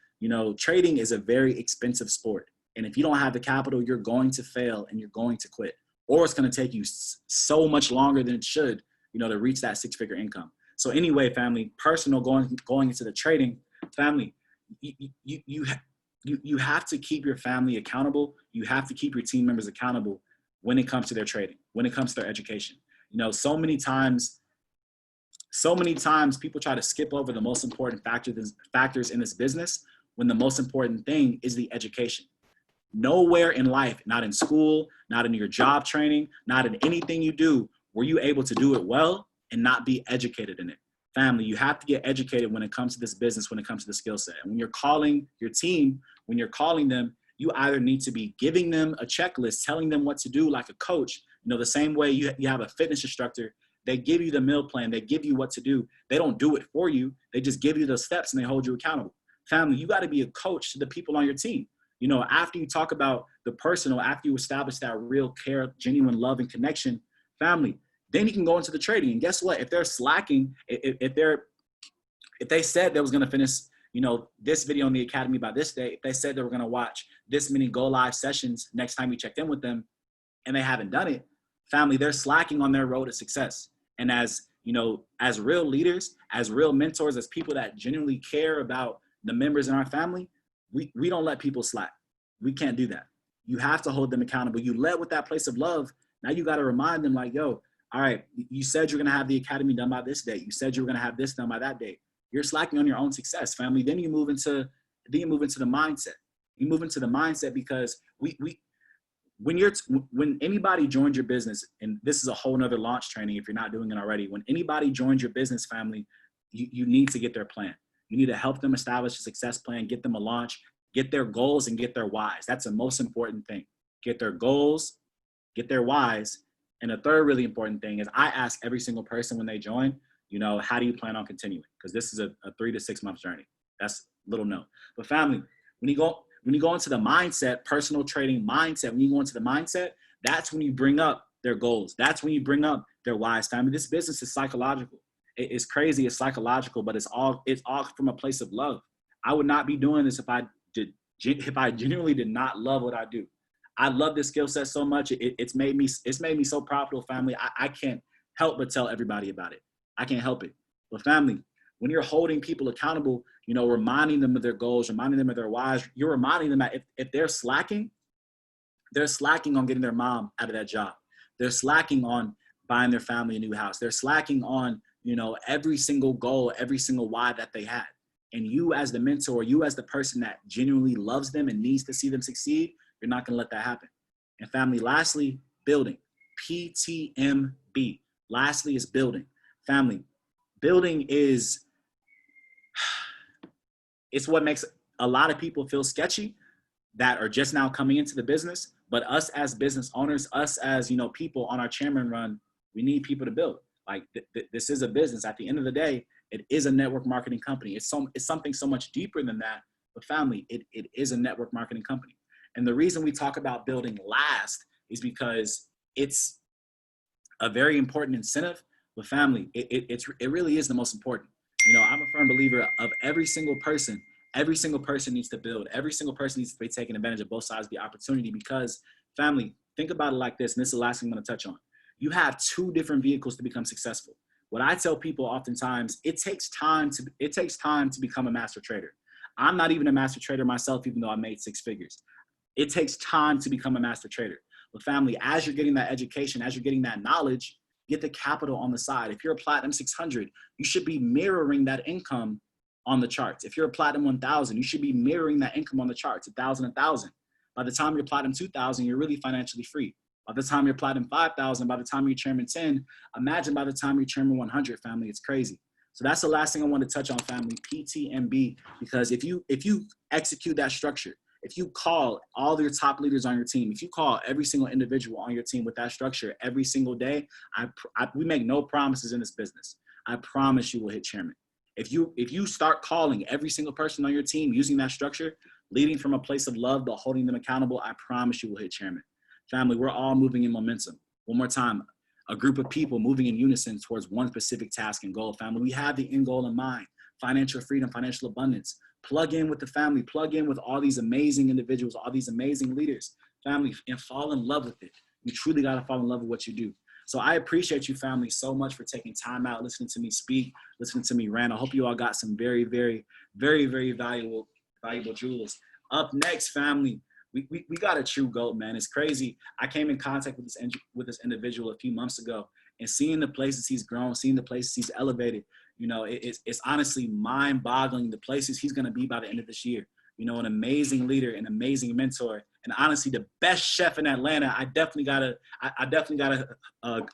Trading is a very expensive sport. And if you don't have the capital, you're going to fail and you're going to quit. Or it's going to take you so much longer than it should, to reach that six-figure income. So anyway, family, personal going into the trading, family, you have to keep your family accountable. You have to keep your team members accountable when it comes to their trading, when it comes to their education. So many times people try to skip over the most important factors in this business when the most important thing is the education. Nowhere in life, not in school, not in your job training, not in anything you do, were you able to do it well and not be educated in it. Family, you have to get educated when it comes to this business, when it comes to the skill set. And when you're calling your team, when you're calling them, you either need to be giving them a checklist, telling them what to do like a coach. The same way you have a fitness instructor, they give you the meal plan, they give you what to do. They don't do it for you. They just give you the steps and they hold you accountable. Family, you got to be a coach to the people on your team. After you talk about the personal, after you establish that real care, genuine love and connection, family, then you can go into the trading. And guess what? If they're slacking, if they said they was going to finish, this video on the academy by this day, if they said they were going to watch this many go live sessions next time you checked in with them and they haven't done it, family, they're slacking on their road to success. And as real leaders, as real mentors, as people that genuinely care about the members in our family, we don't let people slack. We can't do that. You have to hold them accountable. You led with that place of love. Now you got to remind them like, yo, all right, you said you're going to have the academy done by this date. You said you were going to have this done by that date. You're slacking on your own success, family. Then you move into the mindset. You move into the mindset because when anybody joins your business, and this is a whole nother launch training if you're not doing it already, when anybody joins your business, family, you need to get their plan. You need to help them establish a success plan, get them a launch, get their goals and get their whys. That's the most important thing. Get their goals, get their whys. And the third really important thing is I ask every single person when they join, how do you plan on continuing? Because this is a 3 to 6 month journey. That's little known. But family, when you go into the mindset, personal trading mindset, when you go into the mindset, that's when you bring up their goals. That's when you bring up their whys. Family, this business is psychological. It's crazy. It's psychological, but it's all from a place of love. I would not be doing this if I genuinely did not love what I do. I love this skill set so much. It's made me so profitable, family. I can't help but tell everybody about it. I can't help it. But family, when you're holding people accountable, reminding them of their goals, reminding them of their whys, you're reminding them that if they're slacking on getting their mom out of that job. They're slacking on buying their family a new house. They're slacking on, every single goal, every single why that they had. And you as the mentor, you as the person that genuinely loves them and needs to see them succeed, you're not going to let that happen. And family, lastly, building. PTMB. Lastly is building. Family, building it's what makes a lot of people feel sketchy that are just now coming into the business. But us as business owners, us as, people on our chairman run, we need people to build. Like this is a business. At the end of the day, it is a network marketing company. It's something so much deeper than that. But family, it is a network marketing company. And the reason we talk about building last is because it's a very important incentive. But family, it really is the most important. I'm a firm believer of every single person needs to build. Every single person needs to be taking advantage of both sides of the opportunity because, family, think about it like this, and this is the last thing I'm going to touch on. You have two different vehicles to become successful. What I tell people oftentimes, it takes time to become a master trader. I'm not even a master trader myself, even though I made 6 figures. It takes time to become a master trader. But family, as you're getting that education, as you're getting that knowledge, get the capital on the side. If you're a Platinum 600, you should be mirroring that income on the charts. If you're a Platinum 1000, you should be mirroring that income on the charts, 1,000. By the time you're Platinum 2000, you're really financially free. By the time you're Platinum 5,000, by the time you're Chairman 10, imagine by the time you're Chairman 100, family, it's crazy. So that's the last thing I want to touch on, family, PTMB, because if you execute that structure, if you call all your top leaders on your team, if you call every single individual on your team with that structure every single day, we make no promises in this business. I promise you will hit chairman. If you start calling every single person on your team using that structure, leading from a place of love, but holding them accountable, I promise you will hit chairman. Family, we're all moving in momentum. One more time, a group of people moving in unison towards one specific task and goal. Family, we have the end goal in mind, financial freedom, financial abundance. Plug in with the family, plug in with all these amazing individuals, all these amazing leaders, family, and fall in love with it. You truly got to fall in love with what you do. So I appreciate you, family, so much for taking time out, listening to me speak, listening to me rant. I hope you all got some very, very, very, very valuable jewels. Up next, family, we got a true GOAT, man. It's crazy. I came in contact with this individual a few months ago, and seeing the places he's grown, seeing the places he's elevated, it's honestly mind-boggling the places he's going to be by the end of this year. An amazing leader, an amazing mentor, and honestly the best chef in Atlanta. I definitely gotta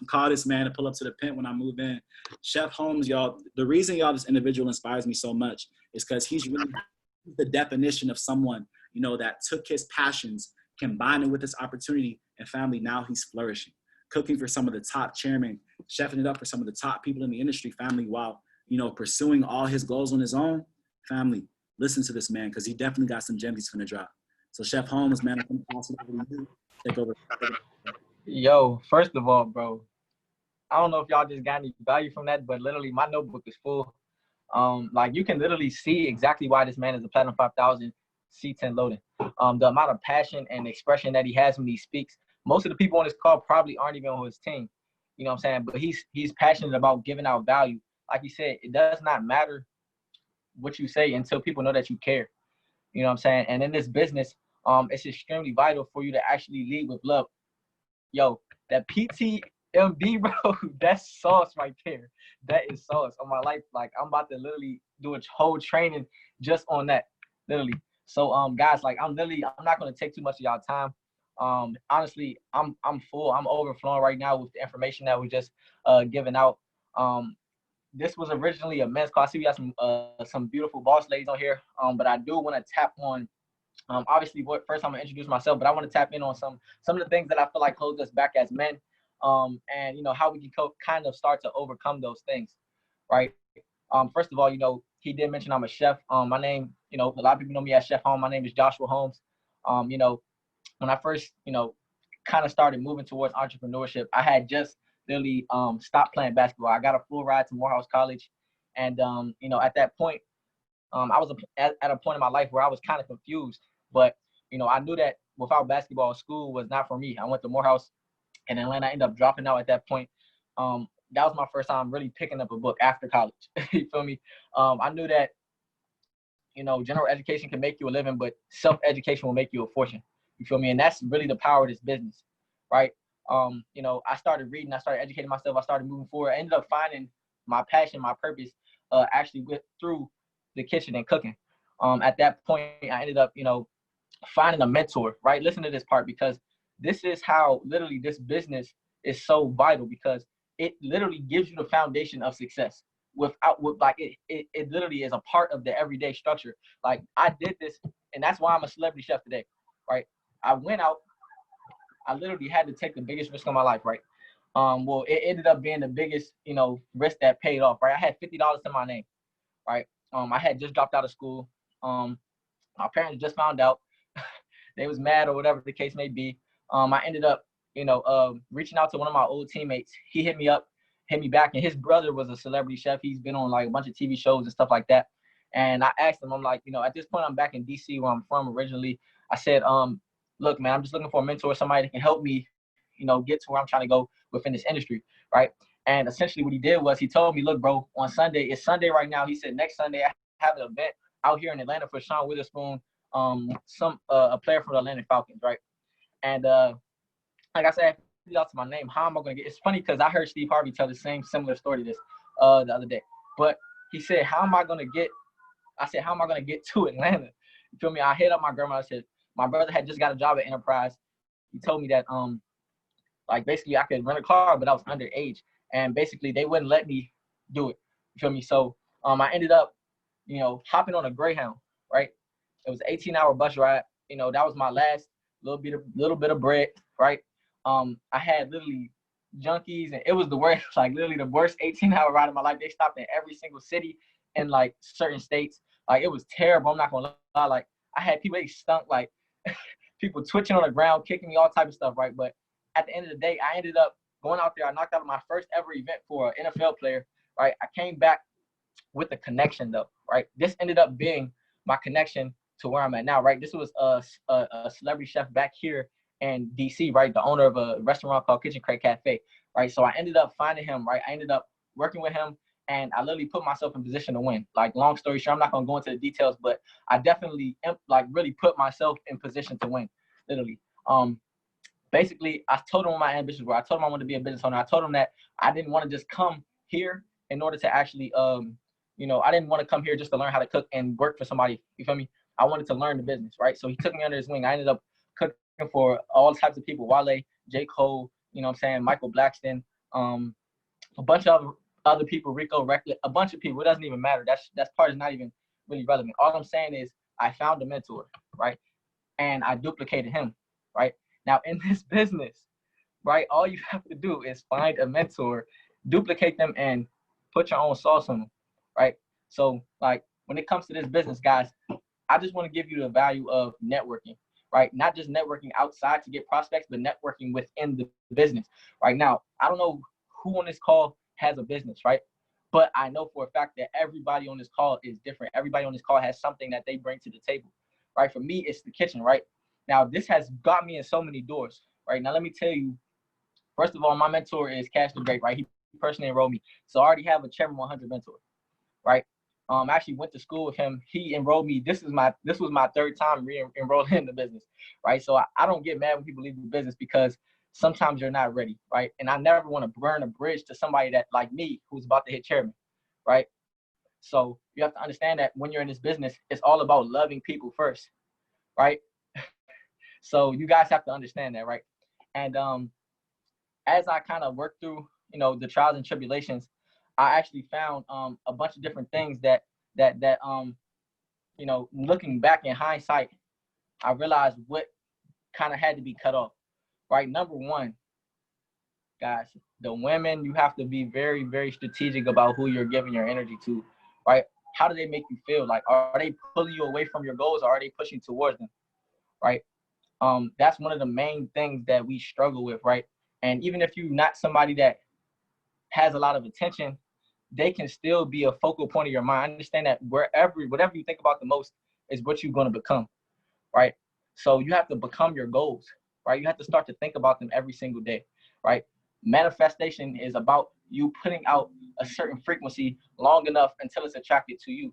call this man to pull up to the pit when I move in. Chef Holmes, y'all. The reason this individual inspires me so much is because he's really the definition of someone that took his passions, combined it with this opportunity, and family. Now he's flourishing, cooking for some of the top chairmen, chefing it up for some of the top people in the industry. Family, while pursuing all his goals on his own. Family, listen to this man because he definitely got some gems he's gonna drop. So Chef Holmes, man, I'm gonna pass it over to you. Take over. Yo, first of all, bro, I don't know if y'all just got any value from that, but literally my notebook is full. Like you can literally see exactly why this man is a Platinum 5000 C10 loading. The amount of passion and expression that he has when he speaks. Most of the people on this call probably aren't even on his team. You know what I'm saying? But he's passionate about giving out value. Like you said, it does not matter what you say until people know that you care. You know what I'm saying? And in this business, it's extremely vital for you to actually lead with love. Yo, that PTMB, bro, that's sauce right there. That is sauce on my life. Like I'm about to literally do a whole training just on that, literally. So, guys, like I'm not gonna take too much of y'all time. Honestly, I'm full. I'm overflowing right now with the information that we just giving out. this was originally a men's class. We got some beautiful boss ladies on here. But I do want to tap on, obviously, first I'm gonna introduce myself, but I want to tap in on some of the things that I feel like hold us back as men, and how we can kind of start to overcome those things, right? First of all, he did mention I'm a chef. My name, a lot of people know me as Chef Home. My name is Joshua Holmes. When I first, kind of started moving towards entrepreneurship, I had just literally stopped playing basketball. I got a full ride to Morehouse College, and at that point, I was at a point in my life where I was kind of confused. But I knew that without basketball, school was not for me. I went to Morehouse in Atlanta. I ended up dropping out at that point. That was my first time really picking up a book after college. You feel me? I knew that general education can make you a living, but self-education will make you a fortune. You feel me? And that's really the power of this business, right? I started reading, I started educating myself, I started moving forward. I ended up finding my passion, my purpose, actually through the kitchen and cooking. At that point, I ended up, finding a mentor, right? Listen to this part, because this is how literally this business is so vital, because it literally gives you the foundation of success. It literally is a part of the everyday structure. Like, I did this, and that's why I'm a celebrity chef today, right? I went out, I literally had to take the biggest risk of my life, right? Well, it ended up being the biggest, risk that paid off, right? I had $50 to my name, right? I had just dropped out of school. My parents just found out. They was mad or whatever the case may be. I ended up, reaching out to one of my old teammates. He hit me back, and his brother was a celebrity chef. He's been on like a bunch of TV shows and stuff like that. And I asked him, I'm like, at this point, I'm back in DC, where I'm from originally. I said, look, man, I'm just looking for a mentor, somebody that can help me, get to where I'm trying to go within this industry, right? And essentially what he did was he told me, look, bro, on Sunday, it's Sunday right now. He said, next Sunday, I have an event out here in Atlanta for Sean Witherspoon, a player from the Atlanta Falcons, right? And like I said, out to my name, how am I going to get? It's funny because I heard Steve Harvey tell the same similar story to this the other day. But he said, how am I going to get? I said, how am I going to get to Atlanta? You feel me? I hit up my grandma. I said, my brother had just got a job at Enterprise. He told me that basically I could rent a car, but I was underage, and basically they wouldn't let me do it. You feel me? So I ended up, hopping on a Greyhound, right? It was an 18-hour bus ride. That was my last little bit of bread, right? I had literally junkies, and it was the worst, like literally the worst 18-hour ride of my life. They stopped in every single city in like certain states. Like, it was terrible. I'm not gonna lie. Like, I had people, they stunk, like people twitching on the ground, kicking me, all type of stuff, right? But at the end of the day, I ended up going out there. I knocked out my first ever event for an NFL player, right? I came back with a connection though, right? This ended up being my connection to where I'm at now, right? This was a celebrity chef back here in DC, right? The owner of a restaurant called Kitchen Crate Cafe, right? So I ended up finding him, right? I ended up working with him, and I literally put myself in position to win. Like, long story short, I'm not gonna go into the details, but I definitely really put myself in position to win, literally. Basically, I told him what my ambitions were. I told him I wanted to be a business owner. I told him that I didn't want to just come here in order to actually, I didn't want to come here just to learn how to cook and work for somebody. You feel me? I wanted to learn the business, right? So he took me under his wing. I ended up cooking for all types of people: Wale, J. Cole, Michael Blackston, a bunch of other people, Rico Reckless, a bunch of people. It doesn't even matter. That part is not even really relevant. All I'm saying is I found a mentor, right? And I duplicated him, right? Now, in this business, right, all you have to do is find a mentor, duplicate them, and put your own sauce on them, right? So, like, when it comes to this business, guys, I just want to give you the value of networking, right? Not just networking outside to get prospects, but networking within the business. Right now, I don't know who on this call has a business, right? But I know for a fact that everybody on this call is different. Everybody on this call has something that they bring to the table, right? For me, it's the kitchen, right? Now, this has got me in so many doors, right? Now, let me tell you, first of all, my mentor is Cash the Great, right? He personally enrolled me. So I already have a Chairman 100 mentor, right? I actually went to school with him. He enrolled me. This was my third time re-enrolling in the business, right? So I don't get mad when people leave the business, because sometimes you're not ready, right? And I never want to burn a bridge to somebody that, like me, who's about to hit chairman, right? So you have to understand that when you're in this business, it's all about loving people first, right? So you guys have to understand that, right? And as I kind of work through, the trials and tribulations, I actually found a bunch of different things that you know, looking back in hindsight, I realized what kind of had to be cut off. Right, number one, guys, the women, you have to be very, very strategic about who you're giving your energy to. Right, how do they make you feel? Like, are they pulling you away from your goals, or are they pushing towards them? Right. That's one of the main things that we struggle with, right? And even if you're not somebody that has a lot of attention, they can still be a focal point of your mind. Understand that whatever you think about the most is what you're going to become, right? So you have to become your goals, right? You have to start to think about them every single day, right? Manifestation is about you putting out a certain frequency long enough until it's attracted to you,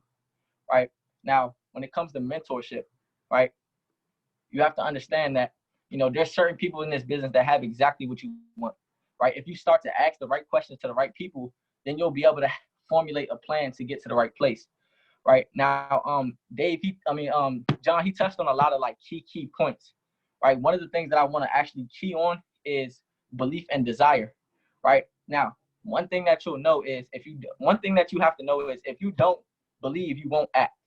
right? Now, when it comes to mentorship, right, you have to understand that, you know, there's certain people in this business that have exactly what you want, right? If you start to ask the right questions to the right people, then you'll be able to formulate a plan to get to the right place, right? Now, Dave, John, he touched on a lot of like key points, right? One of the things that I want to actually key on is belief and desire, right? Now, one thing that you'll know is one thing that you have to know is if you don't believe, you won't act.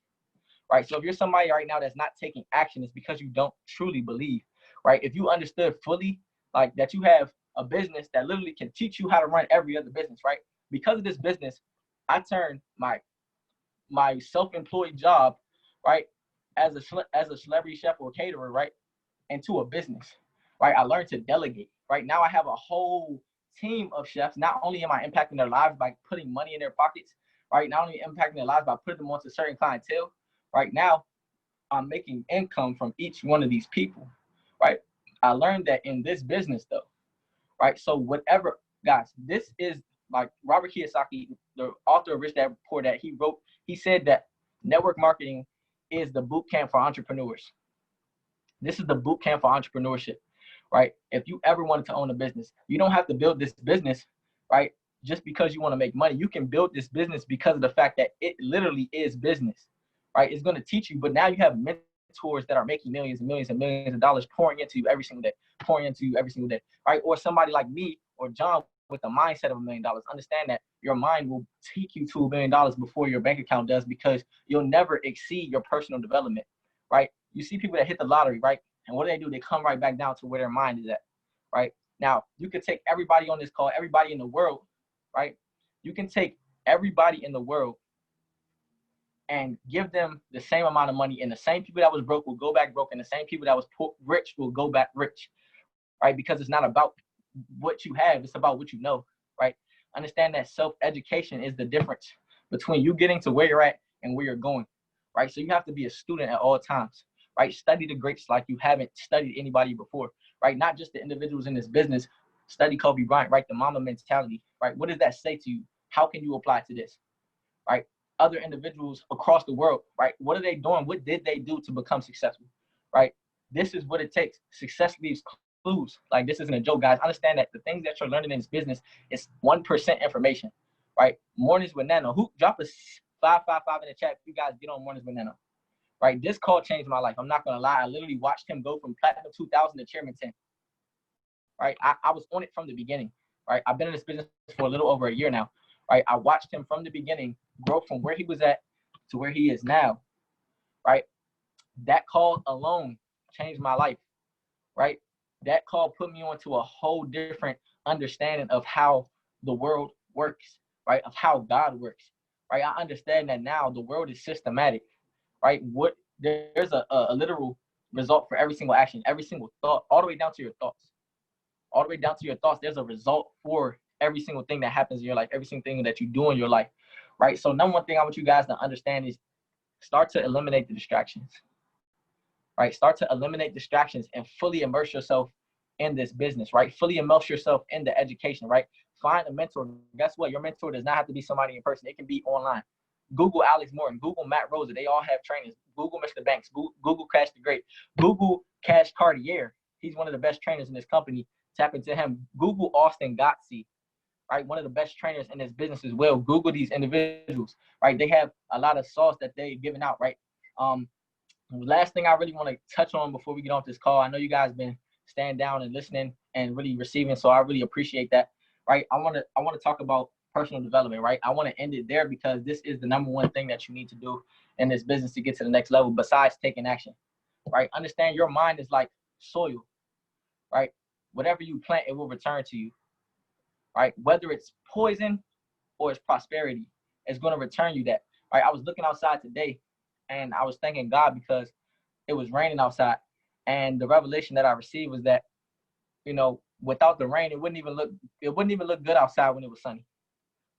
Right. So if you're somebody right now that's not taking action, it's because you don't truly believe. Right. If you understood fully, like, that you have a business that literally can teach you how to run every other business. Right. Because of this business, I turned my self-employed job, right, as a celebrity chef or caterer, right, into a business. Right. I learned to delegate. Right. Now I have a whole team of chefs. Not only am I impacting their lives by putting money in their pockets, right, not only impacting their lives by putting them onto certain clientele. Right now, I'm making income from each one of these people, right? I learned that in this business, though, right? So whatever, guys, this is like Robert Kiyosaki, the author of Rich Dad Poor Dad. He wrote, he said that network marketing is the boot camp for entrepreneurs. This is the boot camp for entrepreneurship, right? If you ever wanted to own a business, you don't have to build this business, right, just because you want to make money. You can build this business because of the fact that it literally is business. Right, it's going to teach you, but now you have mentors that are making millions and millions and millions of dollars pouring into you every single day, right? Or somebody like me or John with the mindset of $1 million. Understand that your mind will take you to $1 million before your bank account does, because you'll never exceed your personal development, right? You see people that hit the lottery, right? And what do? They come right back down to where their mind is at, right? Now, you could take everybody on this call, everybody in the world, right? You can take everybody in the world and give them the same amount of money, and the same people that was broke will go back broke, and the same people that was rich will go back rich, right? Because it's not about what you have, it's about what you know, right? Understand that self-education is the difference between you getting to where you're at and where you're going, right? So you have to be a student at all times, right? Study the greats like you haven't studied anybody before, right? Not just the individuals in this business. Study Kobe Bryant, right? The Mamba mentality, right? What does that say to you? How can you apply to this, right? Other individuals across the world, right? What are they doing? What did they do to become successful, right? This is what it takes. Success leaves clues. Like, this isn't a joke, guys. Understand that the things that you're learning in this business is 1% information, right? Mornings with Nano. Who drop a 555 in the chat if you guys get on Mornings with Nano, right? This call changed my life. I'm not gonna lie. I literally watched him go from Platinum 2000 to Chairman 10, right? I was on it from the beginning, right? I've been in this business for a little over a year now, right? I watched him from the beginning grow from where he was at to where he is now, right? That call alone changed my life, right? That call put me onto a whole different understanding of how the world works, right? Of how God works, right? I understand that now the world is systematic, right? There's a literal result for every single action, every single thought, all the way down to your thoughts. All the way down to your thoughts, there's a result for every single thing that happens in your life, every single thing that you do in your life, right? So number one thing I want you guys to understand is start to eliminate the distractions, right? Start to eliminate distractions and fully immerse yourself in this business, right? Fully immerse yourself in the education, right? Find a mentor. Guess what? Your mentor does not have to be somebody in person. It can be online. Google Alex Morton, Google Matt Rosa. They all have trainers. Google Mr. Banks, Google Cash the Great, Google Cash Cartier. He's one of the best trainers in this company. Tap into him. Google Austin Gotsey, right? One of the best trainers in this business as well. Google these individuals, right? They have a lot of sauce that they're giving out, right? Last thing I really want to touch on before we get off this call, I know you guys been staying down and listening and really receiving, so I really appreciate that, right? I want to talk about personal development, right? I want to end it there because this is the number one thing that you need to do in this business to get to the next level besides taking action, right? Understand your mind is like soil, right? Whatever you plant, it will return to you, right? Whether it's poison or it's prosperity, it's going to return you that, right? I was looking outside today and I was thanking God because it was raining outside. And the revelation that I received was that, you know, without the rain, it wouldn't even look good outside when it was sunny,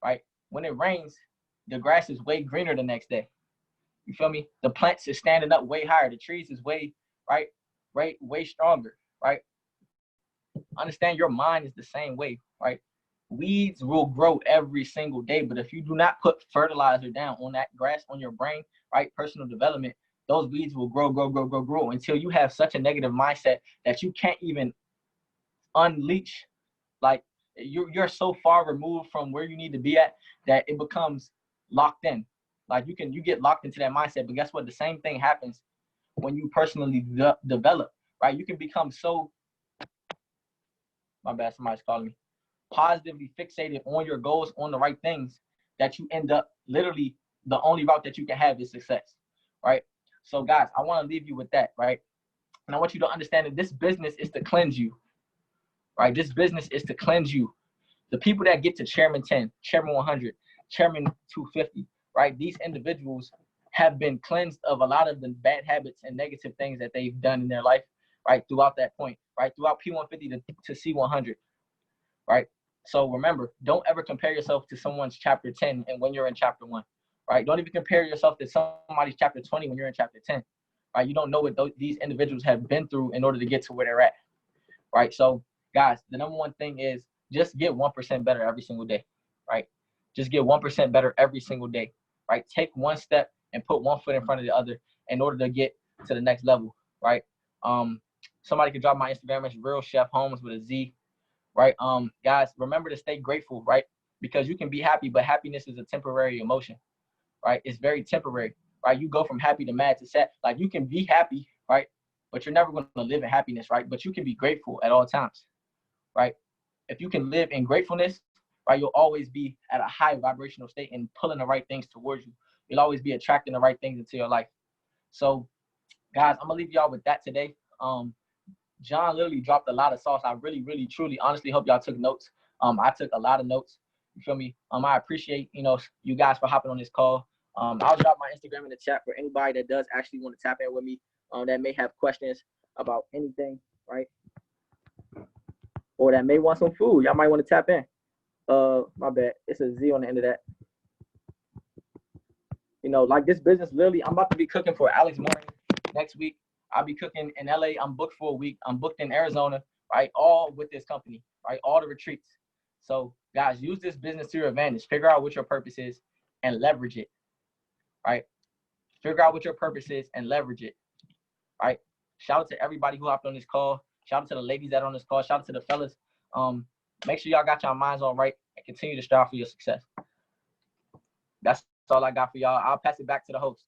right? When it rains, the grass is way greener the next day. You feel me? The plants is standing up way higher. The trees is way stronger, right? Understand your mind is the same way, right? Weeds will grow every single day, but if you do not put fertilizer down on that grass, on your brain, right? Personal development, those weeds will grow until you have such a negative mindset that you can't even unleash. Like you're so far removed from where you need to be at that it becomes locked in. Like you get locked into that mindset, but guess what? The same thing happens when you personally develop, right? You can become so, my bad, somebody's calling me, positively fixated on your goals, on the right things, that you end up literally the only route that you can have is success, right? So guys, I want to leave you with that, right? And I want you to understand that this business is to cleanse you, right? This business is to cleanse you. The people that get to chairman 10, chairman 100, chairman 250, right? These individuals have been cleansed of a lot of the bad habits and negative things that they've done in their life, right? Throughout that point, right? Throughout P150 to C100, right? So remember, don't ever compare yourself to someone's chapter 10 and when you're in chapter 1, right? Don't even compare yourself to somebody's chapter 20 when you're in chapter 10, right? You don't know what these individuals have been through in order to get to where they're at, right? So guys, the number one thing is just get 1% better every single day, right? Just get 1% better every single day, right? Take one step and put one foot in front of the other in order to get to the next level, right? Somebody could drop my Instagram. It's Real Chef Holmes with a Z, right? Guys, remember to stay grateful, right? Because you can be happy, but happiness is a temporary emotion, right? It's very temporary, right? You go from happy to mad to sad. Like you can be happy, right? But you're never going to live in happiness, right? But you can be grateful at all times, right? If you can live in gratefulness, right, you'll always be at a high vibrational state and pulling the right things towards you. You'll always be attracting the right things into your life. So, guys, I'm going to leave y'all with that today. John literally dropped a lot of sauce. I really, really, truly, honestly hope y'all took notes. I took a lot of notes. You feel me? I appreciate, you guys for hopping on this call. I'll drop my Instagram in the chat for anybody that does actually want to tap in with me, that may have questions about anything, right? Or that may want some food. Y'all might want to tap in. My bad. It's a Z on the end of that. Like this business, literally, I'm about to be cooking for Alex Morning next week. I'll be cooking in LA. I'm booked for a week. I'm booked in Arizona, right? All with this company, right? All the retreats. So guys, use this business to your advantage. Figure out what your purpose is and leverage it, right? Figure out what your purpose is and leverage it, right? Shout out to everybody who hopped on this call. Shout out to the ladies that are on this call. Shout out to the fellas. Make sure y'all got y'all minds on right and continue to strive for your success. That's all I got for y'all. I'll pass it back to the host.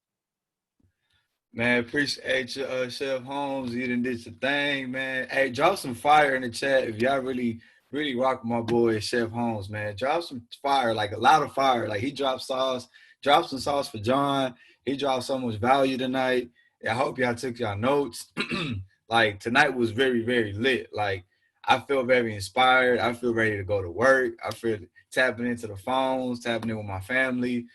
Man, appreciate you, Chef Holmes. You done did your thing, man. Hey, drop some fire in the chat if y'all really rock my boy, Chef Holmes, man. Drop some fire, like a lot of fire. Like he dropped sauce. Drop some sauce for John. He dropped so much value tonight. I hope y'all took y'all notes. Like tonight was very, very lit. Like I feel very inspired. I feel ready to go to work. I feel tapping into the phones, tapping in with my family,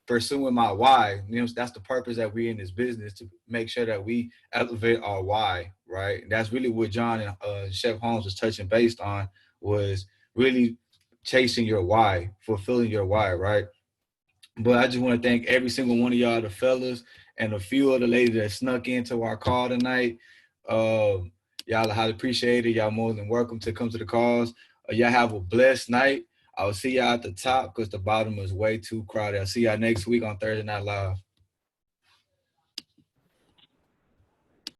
pursuing my why. That's the purpose that we in this business, to make sure that we elevate our why, right? That's really what John and Chef Holmes was touching based on, was really chasing your why, fulfilling your why, right? But I just want to thank every single one of y'all, the fellas, and a few of the ladies that snuck into our call tonight. Y'all are highly appreciated. Y'all more than welcome to come to the calls. Y'all have a blessed night. I'll see y'all at the top because the bottom is way too crowded. I'll see y'all next week on Thursday Night Live.